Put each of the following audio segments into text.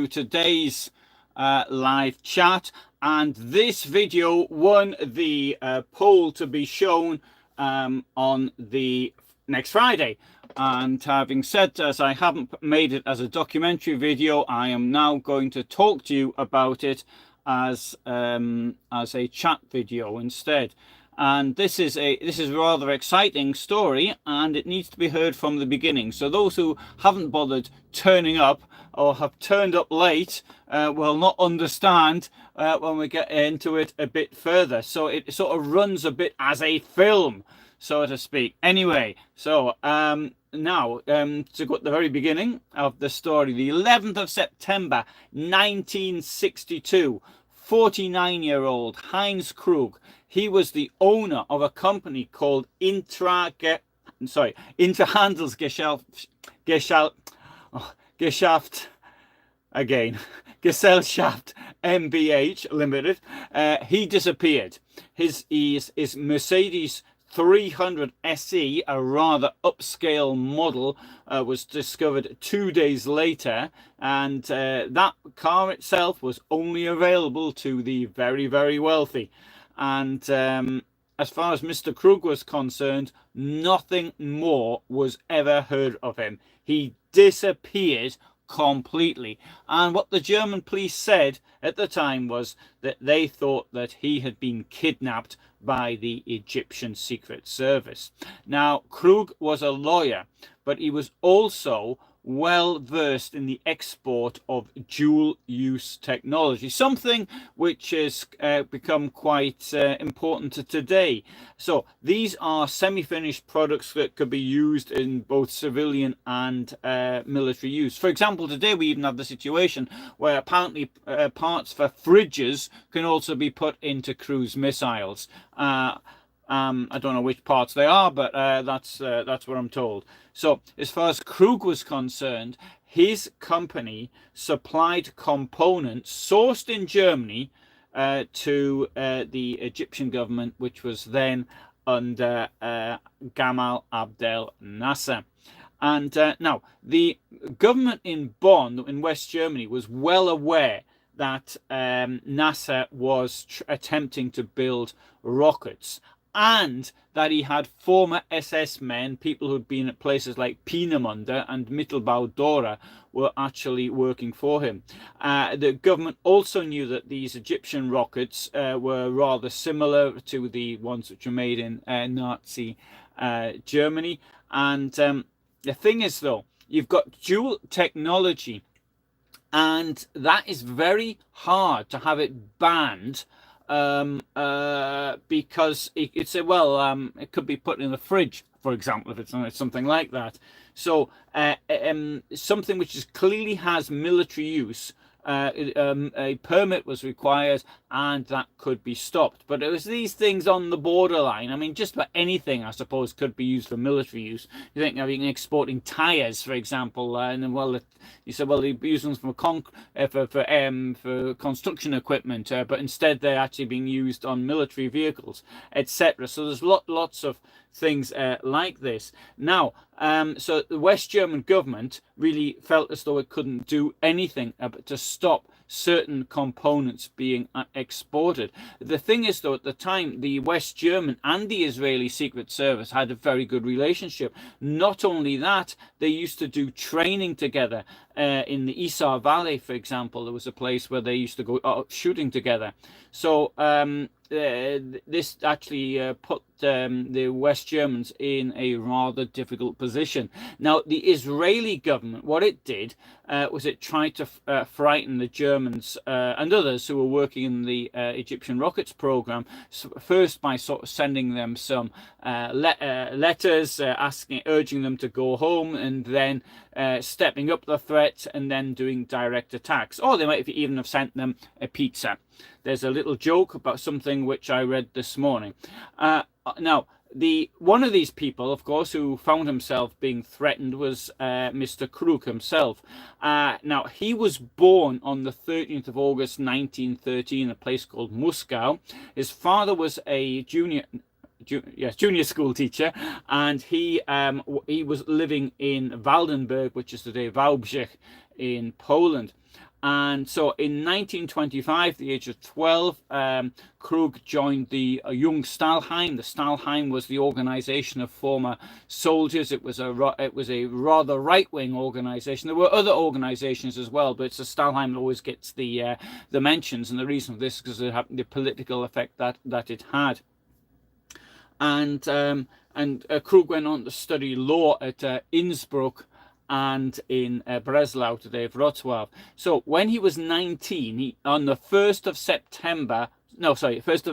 to today's live chat, and this video won the poll to be shown on the next Friday. And having said, as I haven't made it as a documentary video, I am now going to talk to you about it as a chat video instead. And this is a rather exciting story, and it needs to be heard from the beginning. So those who haven't bothered turning up or have turned up late will not understand when we get into it a bit further. So it sort of runs a bit as a film, so to speak. Anyway, so now to go at the very beginning of the story. The 11th of September 1962, 49-year-old Heinz Krug, he was the owner of a company called Intra-Handels Gesellschaft MBH Limited. He disappeared. His Mercedes 300 SE, a rather upscale model, was discovered 2 days later, and that car itself was only available to the very, very wealthy. And as far as Mr. Krug was concerned, nothing more was ever heard of him. He disappeared completely. And what the German police said at the time was that they thought that he had been kidnapped by the Egyptian Secret Service. Now, Krug was a lawyer, but he was also well versed in the export of dual use technology, something which has become quite important to today. So these are semi-finished products that could be used in both civilian and military use. For example, today we even have the situation where apparently parts for fridges can also be put into cruise missiles. I don't know which parts they are, but that's what I'm told. So as far as Krug was concerned, his company supplied components sourced in Germany to the Egyptian government, which was then under Gamal Abdel Nasser. And now the government in Bonn, in West Germany, was well aware that Nasser was attempting to build rockets, and that he had former SS men, people who'd been at places like Peenemünde and Mittelbau-Dora, were actually working for him. The government also knew that these Egyptian rockets were rather similar to the ones which were made in Nazi Germany. And the thing is, though, you've got dual technology, and that is very hard to have it banned. Because it said, well, it could be put in the fridge, for example, if it's something like that. So something which is clearly has military use, a permit was required, and that could be stopped. But it was these things on the borderline. I mean, just about anything, I suppose, could be used for military use. You think of exporting tires, for example, and then, well, you said, well, they use them for construction equipment, but instead they're actually being used on military vehicles, etc. So there's lots of things like this. Now, so the West German government really felt as though it couldn't do anything to stop certain components being exported. The thing is, though, at the time, the West German and the Israeli Secret Service had a very good relationship. Not only that, they used to do training together. In the Isar Valley, for example, there was a place where they used to go shooting together. So this actually put the West Germans in a rather difficult position. Now, the Israeli government, what it did was it tried to frighten the Germans and others who were working in the Egyptian rockets program, first by sort of sending them some letters urging them to go home, and then stepping up the threat and then doing direct attacks. Or they might even have sent them a pizza. There's a little joke about something which I read this morning. Now, one of these people, of course, who found himself being threatened was Mr. Krug himself. Now, he was born on the 13th of August 1913 in a place called Muskau. His father was a junior school teacher, and he was living in Waldenberg, which is today Wałbrzych in Poland. And so in 1925, the age of 12, Krug joined the Young Stahlhelm. The Stahlhelm was the organization of former soldiers. It was a rather right-wing organization. There were other organizations as well, but it's the Stahlhelm that always gets the mentions. And the reason for this is because it happened, the political effect that it had. And Krug went on to study law at Innsbruck and in Breslau, today Wrocław. So when he was 19, on the 1st of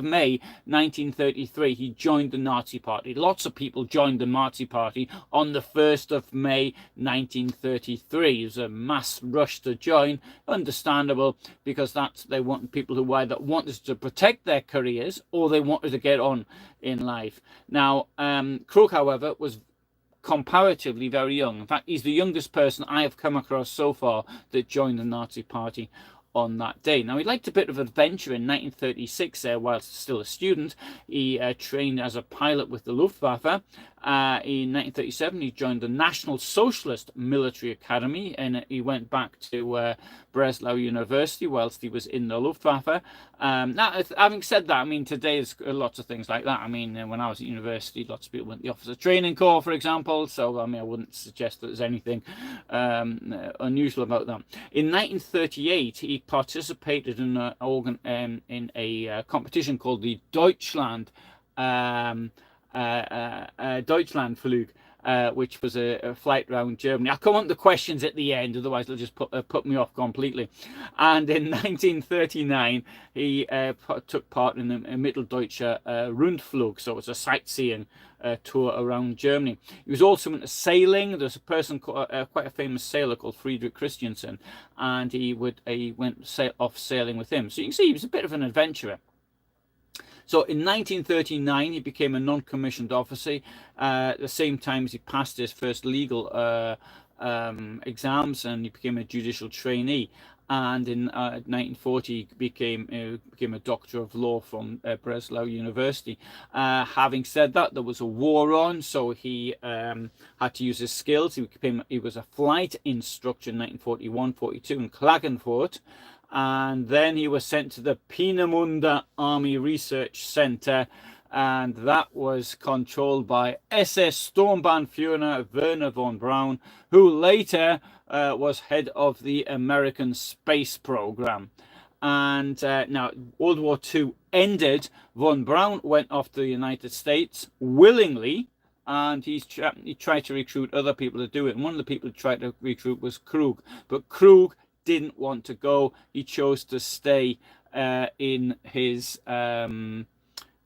May 1933, he joined the Nazi Party. Lots of people joined the Nazi Party on the 1st of May 1933. It was a mass rush to join, understandable, because they want people who either wanted to protect their careers or they wanted to get on in life. Now, Krug, however, was comparatively very young. In fact, he's the youngest person I have come across so far that joined the Nazi Party on that day. Now, he liked a bit of adventure. In 1936, whilst still a student, he trained as a pilot with the Luftwaffe. In 1937, he joined the National Socialist Military Academy, and he went back to Breslau University whilst he was in the Luftwaffe. Now, having said that, I mean, today there's lots of things like that. I mean, when I was at university, lots of people went to the Officer Training Corps, for example. So, I mean, I wouldn't suggest that there's anything unusual about that. In 1938, he participated in a competition called the Deutschlandflug, which was a flight around Germany. I'll come on to questions at the end, otherwise they'll just put me off completely. And in 1939, he took part in a Mitteldeutscher Rundflug, so it was a sightseeing tour around Germany. He was also into sailing. There's a person, quite a famous sailor called Friedrich Christiansen, and he went off sailing with him. So you can see he was a bit of an adventurer. So in 1939, he became a non-commissioned officer at the same time as he passed his first legal exams, and he became a judicial trainee. And in 1940, he became a doctor of law from Breslau University. Having said that, there was a war on, so he had to use his skills. He was a flight instructor in 1941-42 in Klagenfurt. And then he was sent to the Peenemünde Army Research Center, and that was controlled by SS Sturmbannführer Wernher von Braun, who later was head of the American space program. And now World War II ended. Von Braun went off to the United States willingly, and he tried to recruit other people to do it. And one of the people he tried to recruit was Krug, but Krug didn't want to go. He chose to stay in his own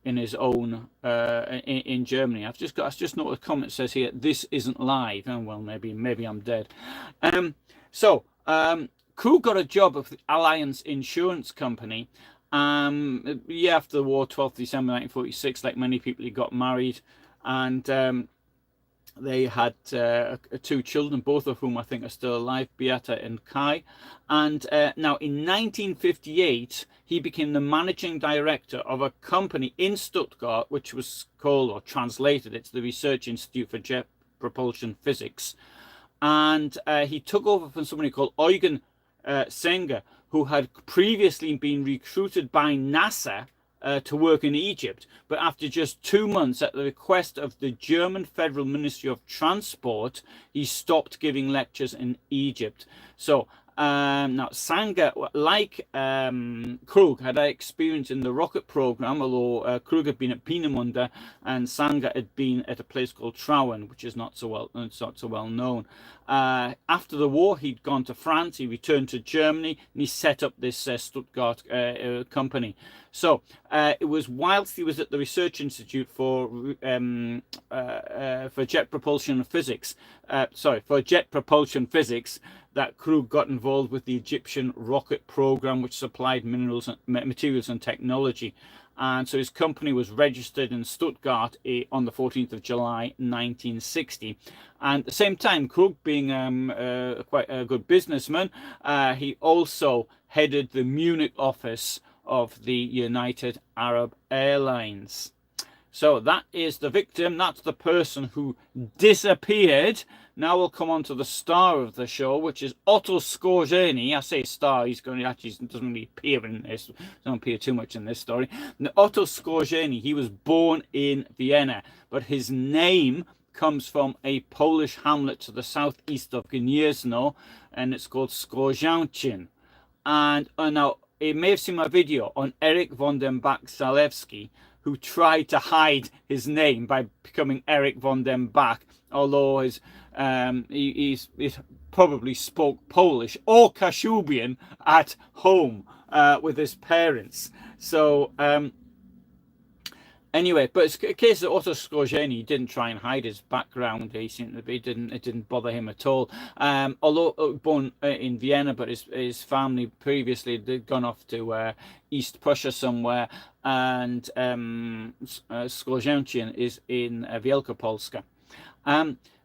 in Germany. I've just noticed a comment that says here, "This isn't live." Oh, well, maybe I'm dead. Krug got a job with the Allianz Insurance Company. After the war, 12th December 1946, like many people, he got married, and they had 2 children, both of whom I think are still alive, Beata and Kai. And now in 1958, he became the managing director of a company in Stuttgart, which was called, or translated, it's the Research Institute for Jet Propulsion Physics. And he took over from somebody called Eugen Senger, who had previously been recruited by NASA to work in Egypt, but after just 2 months, at the request of the German Federal Ministry of Transport, he stopped giving lectures in Egypt. So now Sanger, like Krug, had experience in the rocket program, although Krug had been at Peenemünde and Sanger had been at a place called Trauen, which is not so well known. After the war, he'd gone to France, he returned to Germany, and he set up this Stuttgart company. So it was whilst he was at the Research Institute for Jet Propulsion Physics, that Krug got involved with the Egyptian rocket program, which supplied materials and technology. And so his company was registered in Stuttgart on the 14th of July 1960. And at the same time, Krug, being quite a good businessman, he also headed the Munich office of the United Arab Airlines. So that is the victim. That's the person who disappeared. Now we'll come on to the star of the show, which is Otto Skorzeny. I say star, he's going to actually doesn't really appear in this, doesn't appear too much in this story. Now, Otto Skorzeny, he was born in Vienna, but his name comes from a Polish hamlet to the southeast of Gniezno, and it's called Skorzeny. And now, you may have seen my video on Eric von den Bach-Zalewski, who tried to hide his name by becoming Eric von den Bach, although he probably spoke Polish or Kashubian at home with his parents. So anyway, but it's a case that Otto Skorzeny didn't try and hide his background. He seemed to be, it didn't bother him at all. Although born in Vienna, but his family previously had gone off to East Prussia somewhere, and Skorzeny is in Wielkopolska.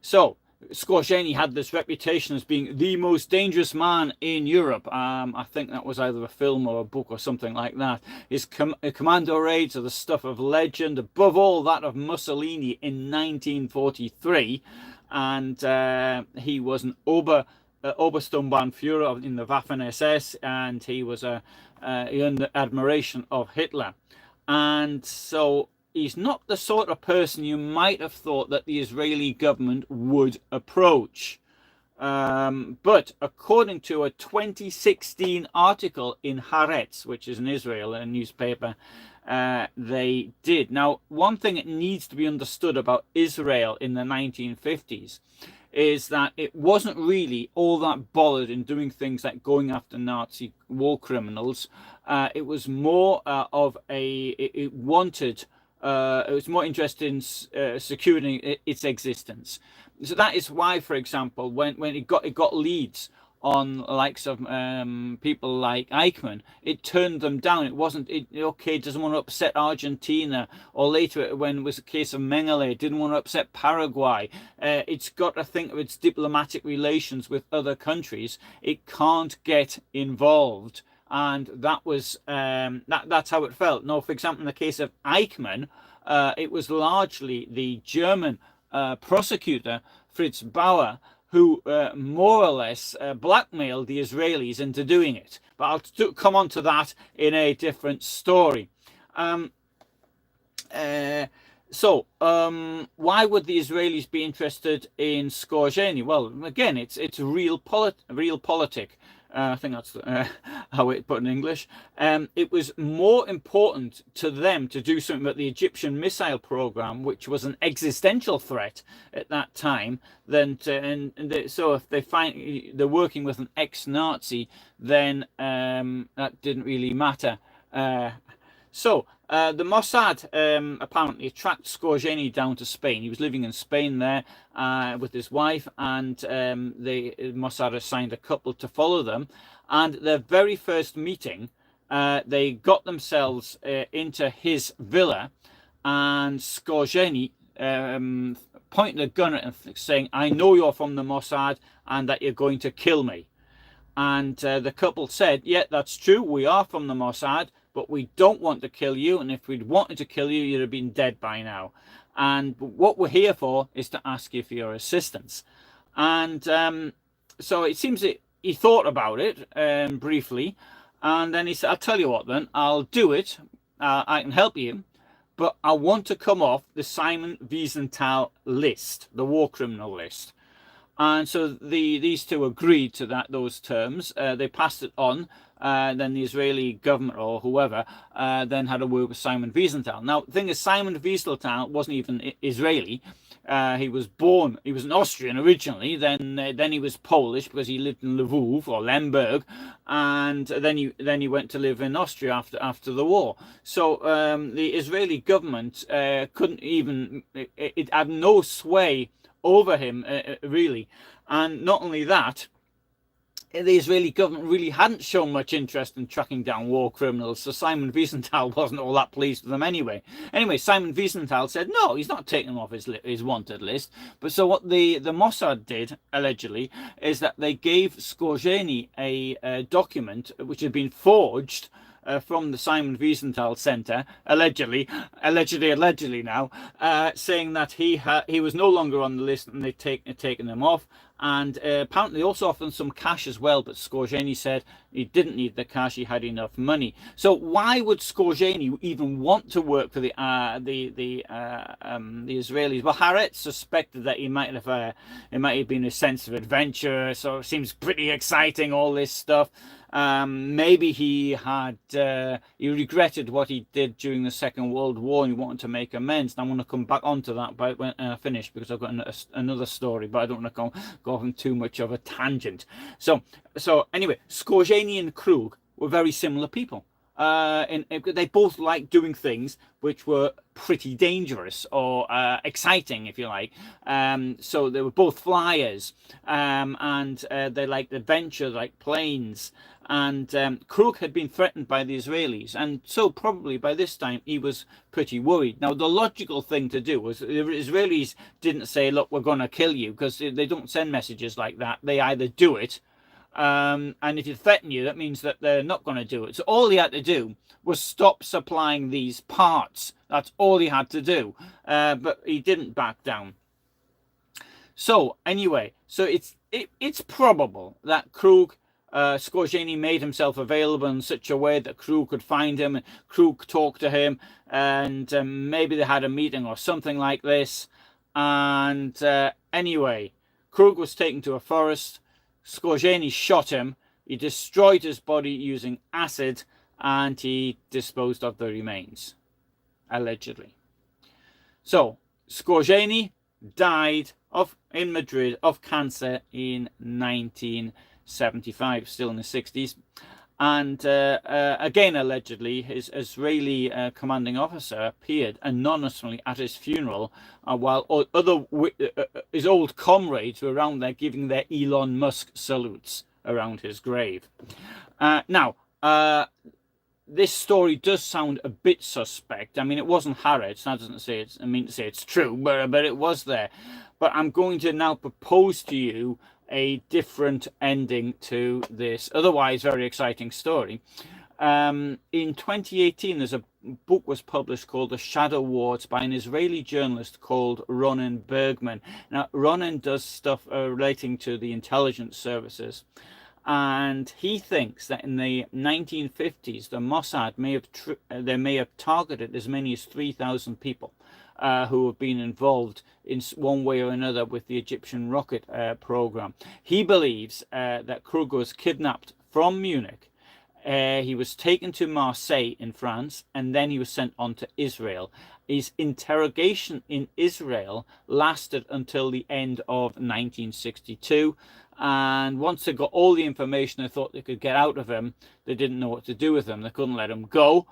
So Skorzeny had this reputation as being the most dangerous man in Europe. I think that was either a film or a book or something like that. His commando raids are the stuff of legend, above all that of Mussolini in 1943. And he was an Obersturmbannführer in the Waffen-SS, and he was he earned the admiration of Hitler. And so he's not the sort of person you might have thought that the Israeli government would approach. But according to a 2016 article in Haaretz, which is in Israel, a newspaper, they did. Now, one thing that needs to be understood about Israel in the 1950s is that it wasn't really all that bothered in doing things like going after Nazi war criminals. It was more it was more interested in securing its existence. So that is why, for example, when it got leads on the likes of people like Eichmann, it turned them down. It wasn't, it doesn't want to upset Argentina, or later when it was a case of Mengele, it didn't want to upset Paraguay. It's got to think of its diplomatic relations with other countries. It can't get involved. And that was that's how it felt. Now, for example, in the case of Eichmann, it was largely the German prosecutor Fritz Bauer who more or less blackmailed the Israelis into doing it. But I'll come on to that in a different story. So why would the Israelis be interested in Skorzeny? Well, again, it's real politic. I think that's how it's put in English. It was more important to them to do something about the Egyptian missile program, which was an existential threat at that time, than so if they find they're working with an ex-Nazi, then that didn't really matter. So the Mossad apparently tracked Skorzeny down to Spain. He was living in Spain there with his wife, and the Mossad assigned a couple to follow them. And their very first meeting, they got themselves into his villa, and Skorzeny pointed a gun at him, saying, "I know you're from the Mossad and that you're going to kill me." And the couple said, "Yeah, that's true. We are from the Mossad, but we don't want to kill you. And if we'd wanted to kill you, you'd have been dead by now. And what we're here for is to ask you for your assistance." And so it seems that he thought about it briefly. And then he said, "I'll tell you what then, I'll do it. I can help you. But I want to come off the Simon Wiesenthal list, the war criminal list." And so these two agreed to those terms. They passed it on. Then the Israeli government or whoever then had a word with Simon Wiesenthal. Now, the thing is, Simon Wiesenthal wasn't even Israeli. He was an Austrian originally. Then he was Polish because he lived in Lviv or Lemberg, and then he went to live in Austria after the war. So the Israeli government couldn't even, it had no sway over him really. And not only that, the Israeli government really hadn't shown much interest in tracking down war criminals, so Simon Wiesenthal wasn't all that pleased with them anyway. Anyway, Simon Wiesenthal said no, he's not taking them off his wanted list. But so what the Mossad did, allegedly, is that they gave Skorzeny a document which had been forged from the Simon Wiesenthal Center, allegedly now, saying that he was no longer on the list and they'd taken him off. And apparently also offered some cash as well, but Skorzeny said he didn't need the cash, he had enough money. So why would Skorzeny even want to work for the Israelis? Well, Haaretz suspected that it might have been a sense of adventure, so it seems pretty exciting, all this stuff. Maybe he regretted what he did during the Second World War and he wanted to make amends. And I want to come back onto that when I finish, because I've got another story, but I don't want to go off on too much of a tangent. So anyway, Skorzeny and Krug were very similar people. They both liked doing things which were pretty dangerous or exciting, if you like. So they were both flyers, and they liked adventure, like planes. And Krug had been threatened by the Israelis, and so probably by this time he was pretty worried. Now, the logical thing to do was the Israelis didn't say, look, we're going to kill you, because they don't send messages like that. They either do it, and if you threaten you, that means that they're not going to do it. So all he had to do was stop supplying these parts. That's all he had to do. But he didn't back down. So anyway, so it's probable that Skorzeny made himself available in such a way that Krug could find him, and Krug talked to him, and maybe they had a meeting or something like this. And anyway, Krug was taken to a forest. Skorzeny shot him. He destroyed his body using acid, and he disposed of the remains, allegedly. So Skorzeny died in Madrid of cancer in 1975, still in the 60s. And again, allegedly, his Israeli commanding officer appeared anonymously at his funeral, while his old comrades were around there giving their Elon Musk salutes around his grave. Now, this story does sound a bit suspect. I mean, it wasn't Haaretz. That doesn't say I mean to say it's true, but it was there. But I'm going to now propose to you a different ending to this otherwise very exciting story. In 2018, there's a book was published called The Shadow Wars by an Israeli journalist called Ronen Bergman. Now, Ronen does stuff relating to the intelligence services, and he thinks that in the 1950s, the Mossad may have targeted as many as 3,000 people who have been involved in one way or another with the Egyptian rocket program. He believes that Krug was kidnapped from Munich. He was taken to Marseille in France, and then he was sent on to Israel. His interrogation in Israel lasted until the end of 1962. And once they got all the information they thought they could get out of him, they didn't know what to do with him. They couldn't let him go,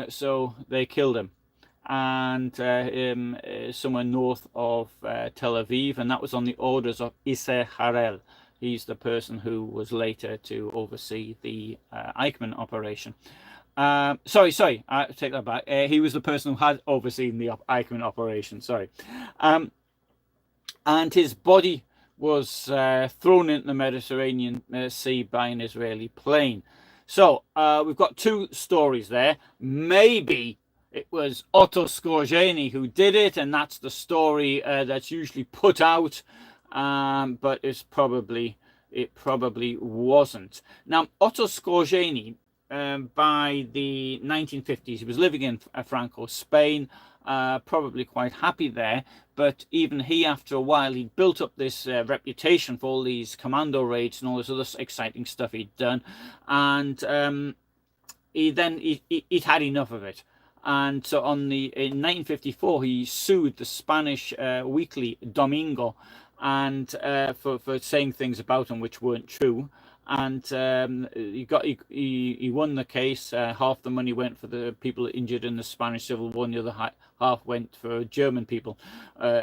so they killed him. And somewhere north of Tel Aviv, and that was on the orders of Isser Harel. He's the person who was later to oversee the Eichmann operation. Sorry, I take that back. He was the person who had overseen the Eichmann operation, sorry. And his body was thrown into the Mediterranean Sea by an Israeli plane. So we've got two stories there. Maybe it was Otto Skorzeny who did it, and that's the story that's usually put out, but it probably wasn't. Now, Otto Skorzeny, by the 1950s, he was living in Franco, Spain, probably quite happy there, but even he, after a while, he built up this reputation for all these commando raids and all this other exciting stuff he'd done, and he'd had enough of it. And so in 1954, he sued the Spanish weekly Domingo, and for saying things about him which weren't true. And he won the case. Half the money went for the people injured in the Spanish Civil War, and the other half went for German people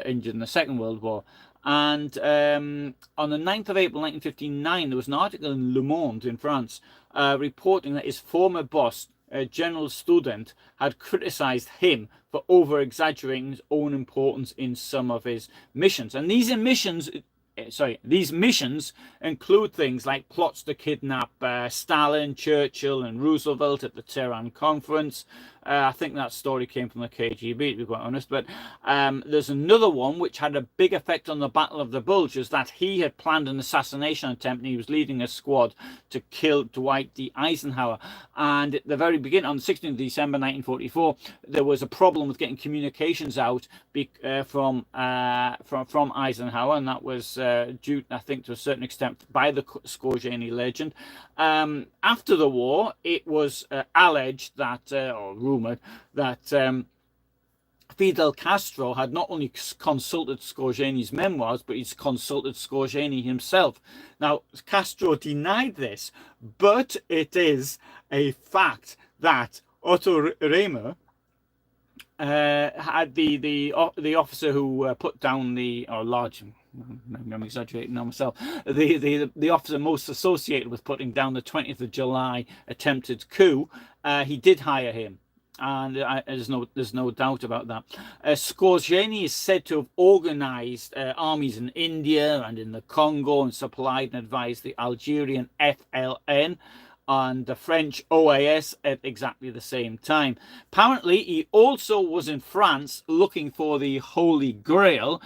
injured in the Second World War. And on the 9th of April 1959, there was an article in Le Monde in France reporting that his former boss, General Student, had criticized him for over-exaggerating his own importance in some of his missions. And these missions these missions include things like plots to kidnap Stalin, Churchill, and Roosevelt at the Tehran conference. I think that story came from the KGB, to be quite honest. But there's another one which had a big effect on the Battle of the Bulge, that he had planned an assassination attempt, and he was leading a squad to kill Dwight D. Eisenhower. And at the very beginning, on the 16th of December 1944, there was a problem with getting communications out from Eisenhower, and that was due, I think, to a certain extent by the Skorzeny legend. After the war, it was alleged that, or rumored, that Fidel Castro had not only consulted Skorzeny's memoirs, but he's consulted Skorzeny himself. Now, Castro denied this, but it is a fact that Otto Rehmer had the officer who put down the, or large, maybe I'm exaggerating on myself, the officer most associated with putting down the 20th of July attempted coup. He did hire him, and there's no doubt about that. Skorzeny is said to have organized armies in India and in the Congo, and supplied and advised the Algerian FLN and the French OAS at exactly the same time. Apparently, he also was in France looking for the Holy Grail.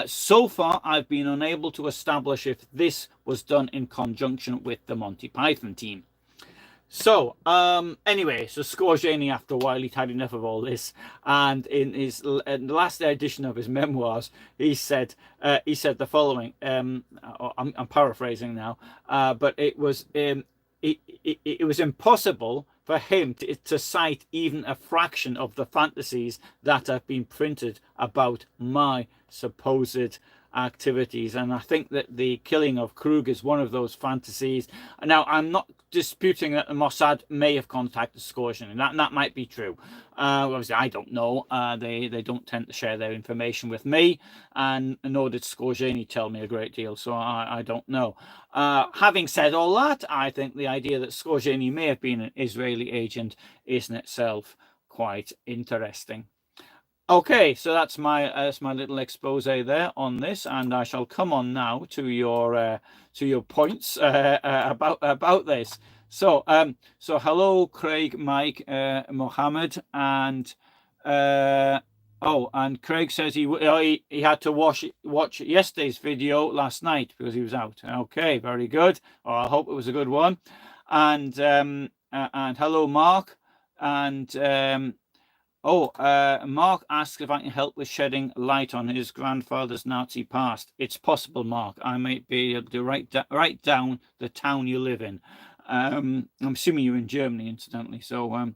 So far, I've been unable to establish if this was done in conjunction with the Monty Python team. So, anyway, so Skorzeny, after a while, he'd had enough of all this, and in the last edition of his memoirs, he said the following. I'm paraphrasing now, but it was it was impossible for him to cite even a fraction of the fantasies that have been printed about my supposed activities. And I think that the killing of Krug is one of those fantasies. Now, I'm not disputing that the Mossad may have contacted Skorzeny. That might be true. Obviously, I don't know. They don't tend to share their information with me, and nor did Skorzeny tell me a great deal, so I don't know. Having said all that, I think the idea that Skorzeny may have been an Israeli agent is in itself quite interesting. Okay, so that's my little expose there on this, and I shall come on now to your points about this. So hello, Craig, Mike, Mohammed, and and Craig says he had to watch yesterday's video last night because he was out. Okay, very good. Oh, I hope it was a good one. And hello, Mark, and Mark asks if I can help with shedding light on his grandfather's Nazi past. It's possible, Mark. I might be able to write down the town you live in. I'm assuming you're in Germany, incidentally. So,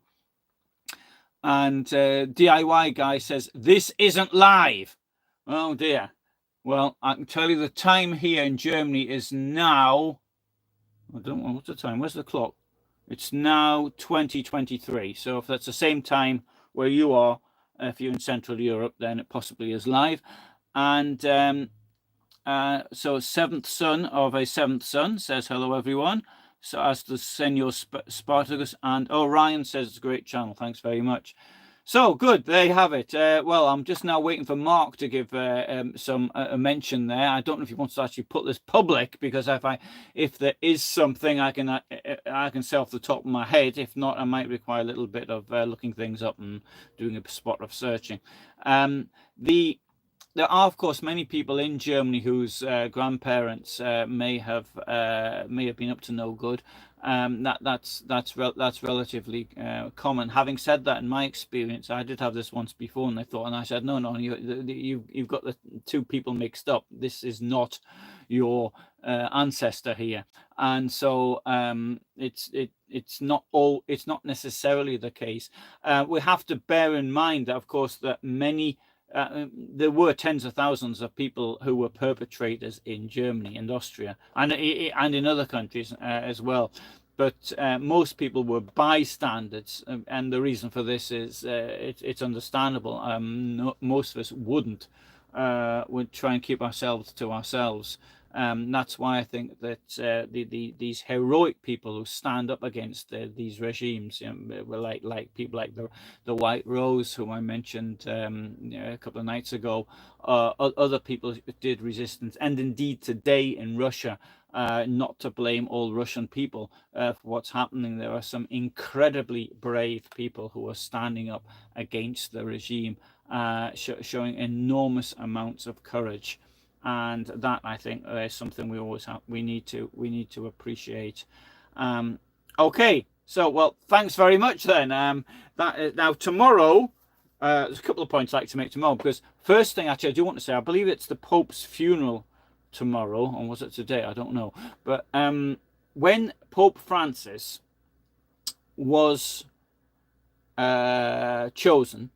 and DIY guy says, this isn't live. Oh, dear. Well, I can tell you the time here in Germany is now, I don't know, what's the time? Where's the clock? It's now 2023. So if that's the same time where you are, if you're in Central Europe, then it possibly is live. And so seventh son of a seventh son says hello, everyone. So as does Senor Spartacus, and Ryan says it's a great channel. Thanks very much. So good, there you have it. Well, I'm just now waiting for Mark to give some mention there. I don't know if he wants to actually put this public, because if there is something I can say off the top of my head. If not, I might require a little bit of looking things up and doing a spot of searching. There are, of course, many people in Germany whose grandparents may have been up to no good. That's relatively common. Having said that, in my experience, I did have this once before, and I said, no, you've got the two people mixed up. This is not your ancestor here, and so it's not necessarily the case. We have to bear in mind that, of course, that many. There were tens of thousands of people who were perpetrators in Germany and Austria, and in other countries as well. But most people were bystanders, and the reason for this is it's understandable. Most of us would try and keep ourselves to ourselves That's why I think that these heroic people who stand up against these regimes, like people like the White Rose, who I mentioned a couple of nights ago, other people did resistance, and indeed today in Russia. Not to blame all Russian people for what's happening. There are some incredibly brave people who are standing up against the regime, showing enormous amounts of courage, and that I think is something we always have. We need to appreciate. Okay, so well, thanks very much then. Now tomorrow. There's a couple of points I'd like to make tomorrow, because first thing actually I do want to say, I believe it's the Pope's funeral tomorrow, or was it today? I don't know. But when Pope Francis was chosen,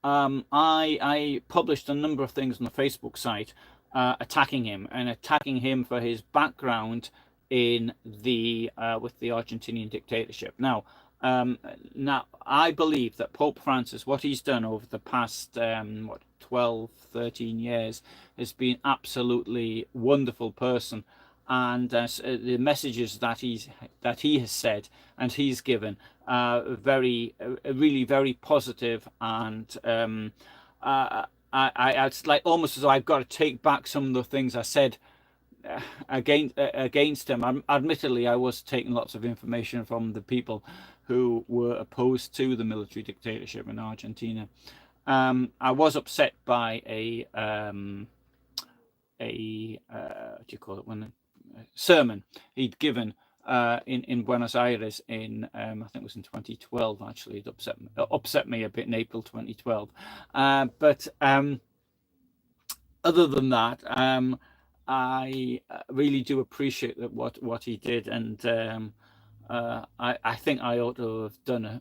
I published a number of things on the Facebook site attacking him for his background in the with the Argentinian dictatorship. Now I believe that Pope Francis, what he's done over the past 12, 13 years, has been absolutely wonderful person, and the messages that he has said and he's given really very positive, and it's like almost as though I've got to take back some of the things I said against him. Admittedly, I was taking lots of information from the people who were opposed to the military dictatorship in Argentina. I was upset by a what do you call it, when a sermon he'd given in Buenos Aires in I think it was in 2012. Actually, it upset me a bit in April 2012. But other than that, I really do appreciate that what he did, and I think I ought to have done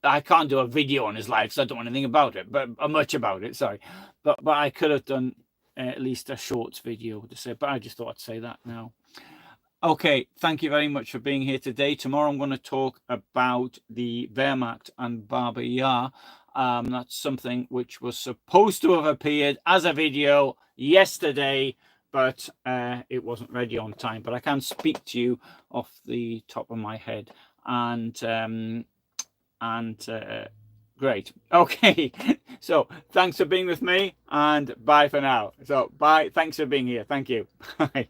I can't do a video on his life, so I don't know anything about it, but much about it. Sorry, but I could have done at least a short video to say. But I just thought I'd say that now. Okay, thank you very much for being here today. Tomorrow I'm going to talk about the Wehrmacht and Baba Yar. That's something which was supposed to have appeared as a video yesterday, but it wasn't ready on time. But I can speak to you off the top of my head, and great. Okay, so thanks for being with me, and bye for now. So bye. Thanks for being here. Thank you. Bye.